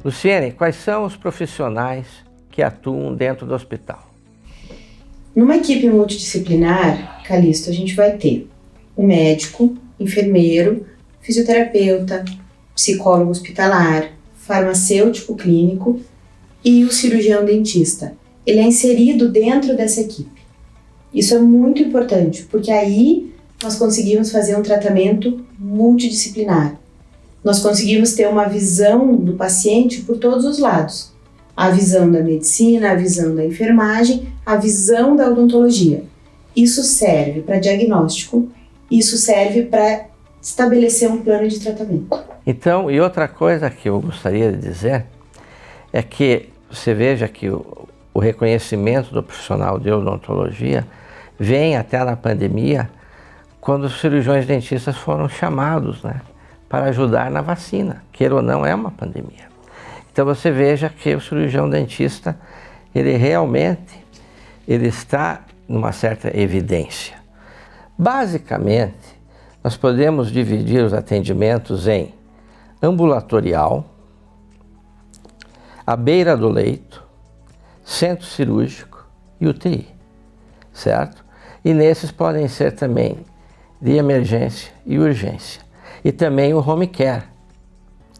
Luciene, quais são os profissionais que atuam dentro do hospital? Numa equipe multidisciplinar, Calixto, a gente vai ter o médico, enfermeiro, fisioterapeuta, psicólogo hospitalar, farmacêutico clínico e o cirurgião dentista. Ele é inserido dentro dessa equipe. Isso é muito importante, porque aí nós conseguimos fazer um tratamento multidisciplinar. Nós conseguimos ter uma visão do paciente por todos os lados. A visão da medicina, a visão da enfermagem, a visão da odontologia. Isso serve para diagnóstico, isso serve para estabelecer um plano de tratamento. Então, e outra coisa que eu gostaria de dizer é que você veja que o reconhecimento do profissional de odontologia vem até na pandemia, quando os cirurgiões dentistas foram chamados, né, para ajudar na vacina. Queira ou não, é uma pandemia. Então você veja que o cirurgião dentista, ele realmente está numa certa evidência. Basicamente, nós podemos dividir os atendimentos em ambulatorial, à beira do leito, centro cirúrgico e UTI, certo? E nesses podem ser também de emergência e urgência. E também o home care,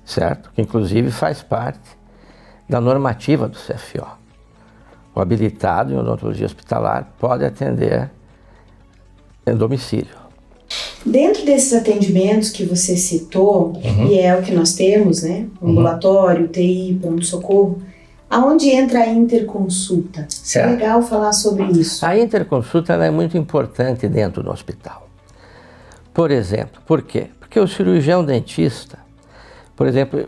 certo? Que inclusive faz parte da normativa do CFO. O habilitado em odontologia hospitalar pode atender em domicílio. Dentro desses atendimentos que você citou, e é o que nós temos, né? Ambulatório, UTI, pronto-socorro, aonde entra a interconsulta? Certo. É legal falar sobre isso. A interconsulta ela é muito importante dentro do hospital. Por exemplo, por quê? Porque o cirurgião dentista, por exemplo,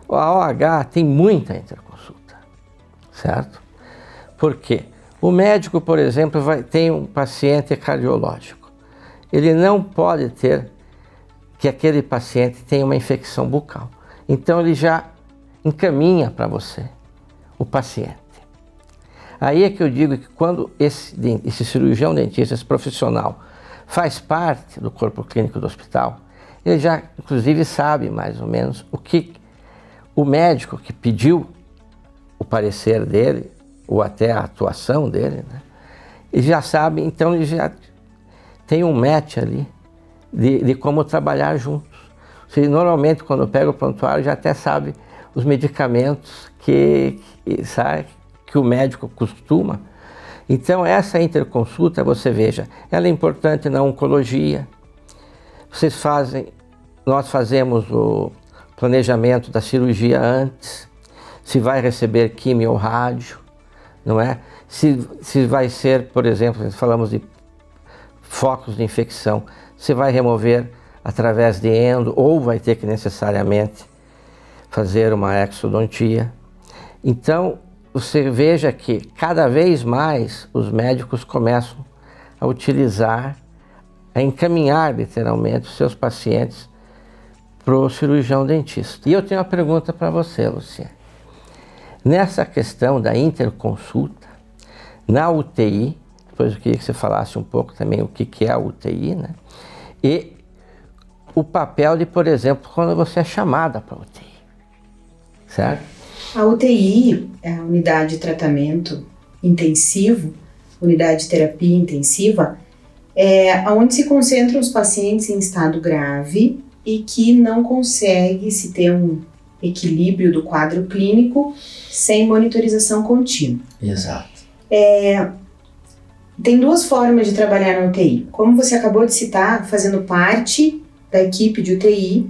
a OH tem muita interconsulta, certo? Por quê? O médico, por exemplo, tem um paciente cardiológico. Ele não pode ter que aquele paciente tenha uma infecção bucal. Então ele já encaminha para você o paciente. Aí é que eu digo que quando esse cirurgião dentista, esse profissional, faz parte do corpo clínico do hospital, ele já inclusive sabe mais ou menos o que o médico que pediu o parecer dele, ou até a atuação dele, né? Ele já sabe, então ele já tem um match ali de como trabalhar juntos. Você, normalmente, quando pega o prontuário, já até sabe os medicamentos que o médico costuma. Então, essa interconsulta, você veja, ela é importante na oncologia. Nós fazemos o planejamento da cirurgia antes, se vai receber quimio ou rádio, não é? Se vai ser, por exemplo, falamos de focos de infecção, se vai remover através de endo ou vai ter que necessariamente fazer uma exodontia. Então, você veja que cada vez mais os médicos começam a utilizar, a encaminhar literalmente os seus pacientes para o cirurgião dentista. E eu tenho uma pergunta para você, Luciene. Nessa questão da interconsulta, na UTI, depois eu queria que você falasse um pouco também o que é a UTI, né? E o papel de, por exemplo, quando você é chamada para a UTI, certo? A UTI é a unidade de tratamento intensivo, unidade de terapia intensiva, onde se concentram os pacientes em estado grave e que não consegue se ter um equilíbrio do quadro clínico sem monitorização contínua. Exato. Tem duas formas de trabalhar na UTI. Como você acabou de citar, fazendo parte da equipe de UTI,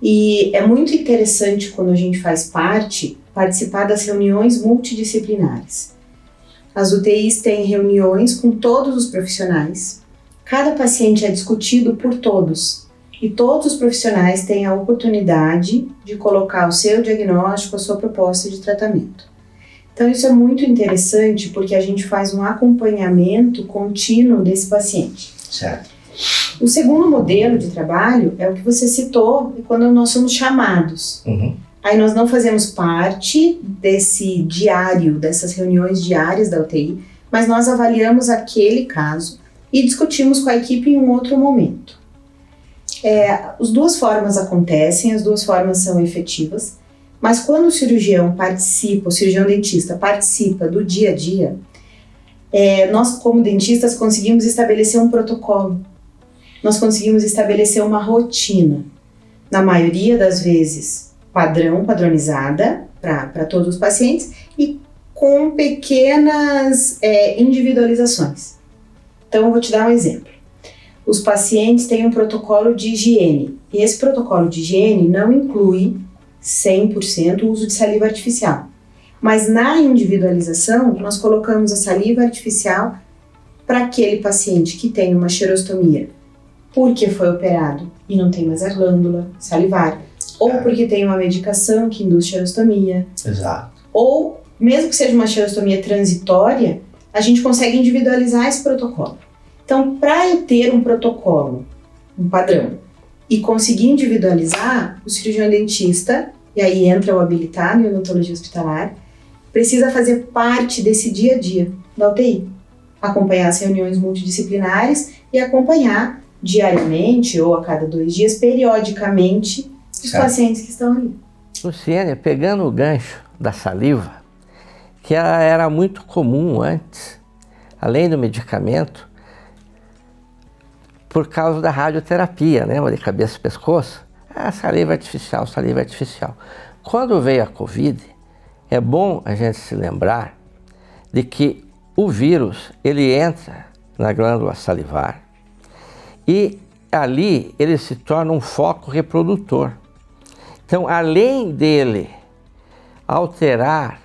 e é muito interessante quando a gente faz parte, participar das reuniões multidisciplinares. As UTIs têm reuniões com todos os profissionais, cada paciente é discutido por todos, e todos os profissionais têm a oportunidade de colocar o seu diagnóstico, a sua proposta de tratamento. Então isso é muito interessante porque a gente faz um acompanhamento contínuo desse paciente. Certo. O segundo modelo de trabalho é o que você citou, quando nós somos chamados. Aí nós não fazemos parte desse diário, dessas reuniões diárias da UTI, mas nós avaliamos aquele caso e discutimos com a equipe em um outro momento. As duas formas acontecem, as duas formas são efetivas. Mas quando o cirurgião participa, o cirurgião dentista participa do dia a dia, nós como dentistas conseguimos estabelecer um protocolo, nós conseguimos estabelecer uma rotina, na maioria das vezes padronizada para todos os pacientes e com pequenas individualizações. Então eu vou te dar um exemplo. Os pacientes têm um protocolo de higiene e esse protocolo de higiene não inclui 100% o uso de saliva artificial. Mas na individualização, nós colocamos a saliva artificial para aquele paciente que tem uma xerostomia porque foi operado e não tem mais a glândula salivar, ou porque tem uma medicação que induz xerostomia. Exato. Ou, mesmo que seja uma xerostomia transitória, a gente consegue individualizar esse protocolo. Então, para eu ter um protocolo, um padrão, e conseguir individualizar, o cirurgião dentista, e aí entra o habilitado em odontologia hospitalar, precisa fazer parte desse dia a dia da UTI. Acompanhar as reuniões multidisciplinares e acompanhar diariamente ou a cada 2 dias, periodicamente, os pacientes que estão ali. Luciene, pegando o gancho da saliva, que ela era muito comum antes, além do medicamento, por causa da radioterapia, né? De cabeça e pescoço, saliva artificial, saliva artificial. Quando veio a Covid, é bom a gente se lembrar de que o vírus, ele entra na glândula salivar e ali ele se torna um foco reprodutor. Então, além dele alterar,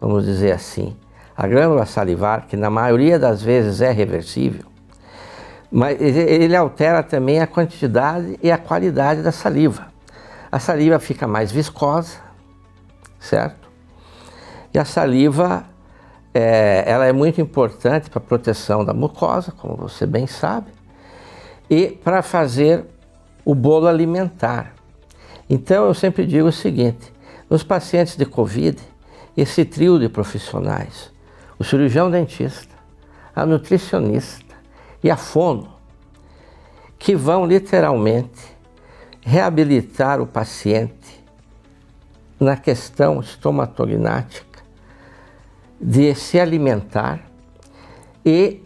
vamos dizer assim, a glândula salivar, que na maioria das vezes é reversível, mas ele altera também a quantidade e a qualidade da saliva. A saliva fica mais viscosa, certo? E a saliva, ela é muito importante para a proteção da mucosa, como você bem sabe, e para fazer o bolo alimentar. Então eu sempre digo o seguinte, nos pacientes de Covid, esse trio de profissionais, o cirurgião dentista, a nutricionista e a fono, que vão literalmente reabilitar o paciente na questão estomatognática de se alimentar. E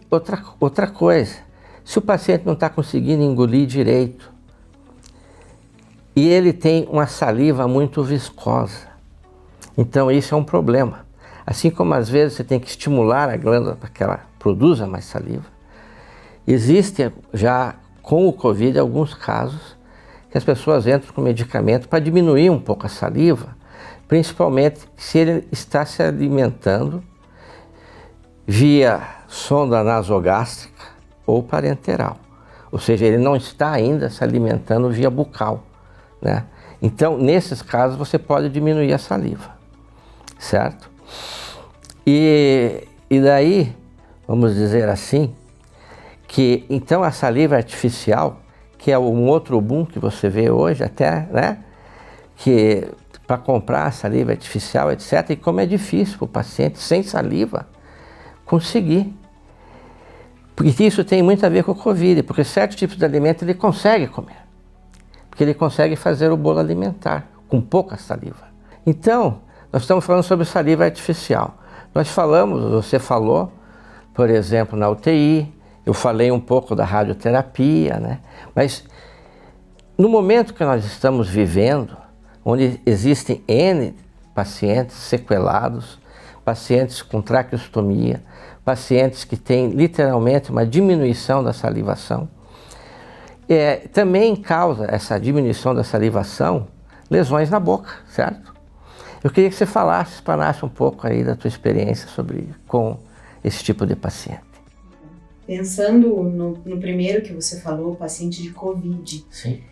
outra coisa, se o paciente não está conseguindo engolir direito e ele tem uma saliva muito viscosa, então isso é um problema. Assim como às vezes você tem que estimular a glândula para que ela produza mais saliva, existe já com o Covid alguns casos que as pessoas entram com medicamento para diminuir um pouco a saliva, principalmente se ele está se alimentando via sonda nasogástrica ou parenteral, ou seja, ele não está ainda se alimentando via bucal, né? Então, nesses casos, você pode diminuir a saliva, certo? E daí, vamos dizer assim, que então a saliva artificial, que é um outro boom que você vê hoje até, né? Que para comprar a saliva artificial, etc. E como é difícil para o paciente sem saliva conseguir. Porque isso tem muito a ver com o Covid, porque certos tipos de alimento ele consegue comer. Porque ele consegue fazer o bolo alimentar com pouca saliva. Então, nós estamos falando sobre saliva artificial. Nós falamos, você falou, por exemplo, na UTI, eu falei um pouco da radioterapia, né? Mas no momento que nós estamos vivendo, onde existem N pacientes sequelados, pacientes com traqueostomia, pacientes que têm literalmente uma diminuição da salivação, também causa essa diminuição da salivação lesões na boca, certo? Eu queria que você explanasse um pouco aí da tua experiência com esse tipo de paciente. Pensando no primeiro que você falou, o paciente de Covid. Sim.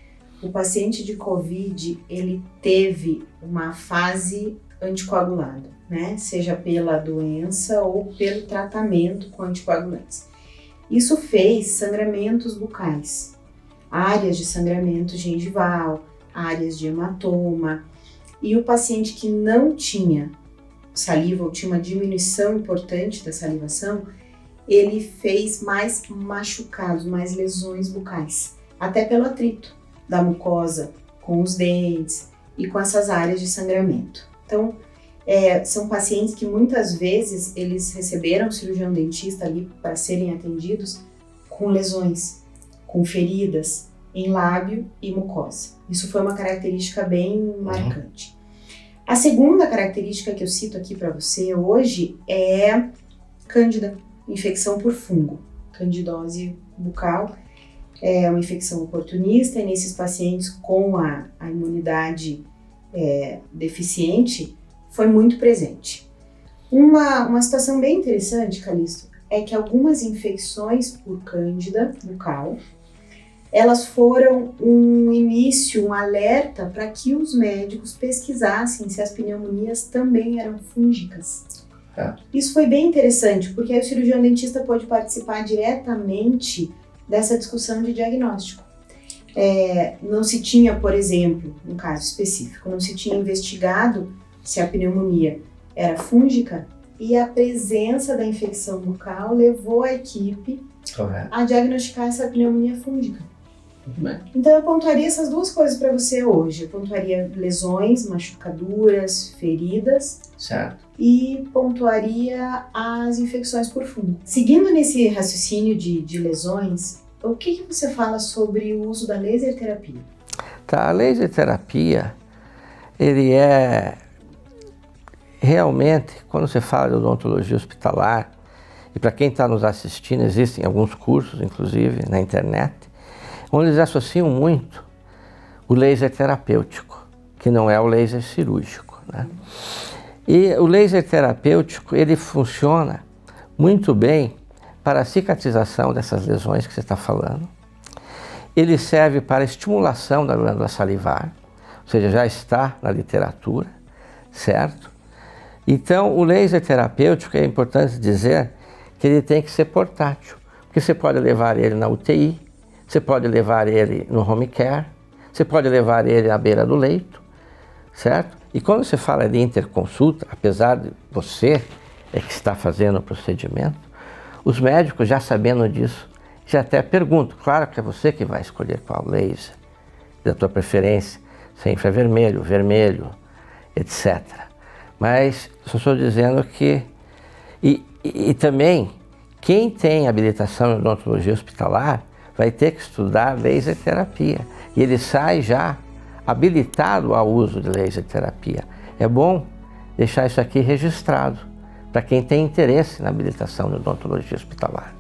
O paciente de Covid, ele teve uma fase anticoagulada, né? Seja pela doença ou pelo tratamento com anticoagulantes. Isso fez sangramentos bucais, áreas de sangramento gengival, áreas de hematoma. E o paciente que não tinha saliva ou tinha uma diminuição importante da salivação, ele fez mais machucados, mais lesões bucais, até pelo atrito da mucosa com os dentes, e com essas áreas de sangramento. Então, são pacientes que muitas vezes eles receberam cirurgião dentista ali para serem atendidos com lesões, com feridas em lábio e mucosa. Isso foi uma característica bem marcante. A segunda característica que eu cito aqui para você hoje é cândida, infecção por fungo. Candidose bucal é uma infecção oportunista e nesses pacientes com a imunidade deficiente foi muito presente. Uma situação bem interessante, Calixto, é que algumas infecções por cândida bucal, elas foram um início, um alerta para que os médicos pesquisassem se as pneumonias também eram fúngicas. Isso foi bem interessante, porque aí o cirurgião dentista pode participar diretamente dessa discussão de diagnóstico. Não se tinha, por exemplo, um caso específico, não se tinha investigado se a pneumonia era fúngica e a presença da infecção bucal levou a equipe a diagnosticar essa pneumonia fúngica. Então eu pontuaria essas duas coisas para você hoje. Eu pontuaria lesões, machucaduras, feridas. Certo. E pontuaria as infecções por fungo. Seguindo nesse raciocínio de lesões, o que você fala sobre o uso da laser terapia? Tá, a laser terapia, ele é realmente, quando você fala de odontologia hospitalar, e para quem está nos assistindo, existem alguns cursos, inclusive, na internet, onde eles associam muito o laser terapêutico, que não é o laser cirúrgico, né? E o laser terapêutico, ele funciona muito bem para a cicatrização dessas lesões que você está falando. Ele serve para a estimulação da glândula salivar, ou seja, já está na literatura, certo? Então, o laser terapêutico, é importante dizer que ele tem que ser portátil, porque você pode levar ele na UTI, você pode levar ele no home care, você pode levar ele à beira do leito, certo? E quando você fala de interconsulta, apesar de você que está fazendo o procedimento, os médicos, já sabendo disso, já até perguntam, claro que é você que vai escolher qual laser, da tua preferência, se é infravermelho, vermelho, etc. Mas só estou dizendo que... E também, quem tem habilitação em odontologia hospitalar vai ter que estudar laser terapia. E ele sai já habilitado ao uso de laser terapia. É bom deixar isso aqui registrado para quem tem interesse na habilitação de odontologia hospitalar.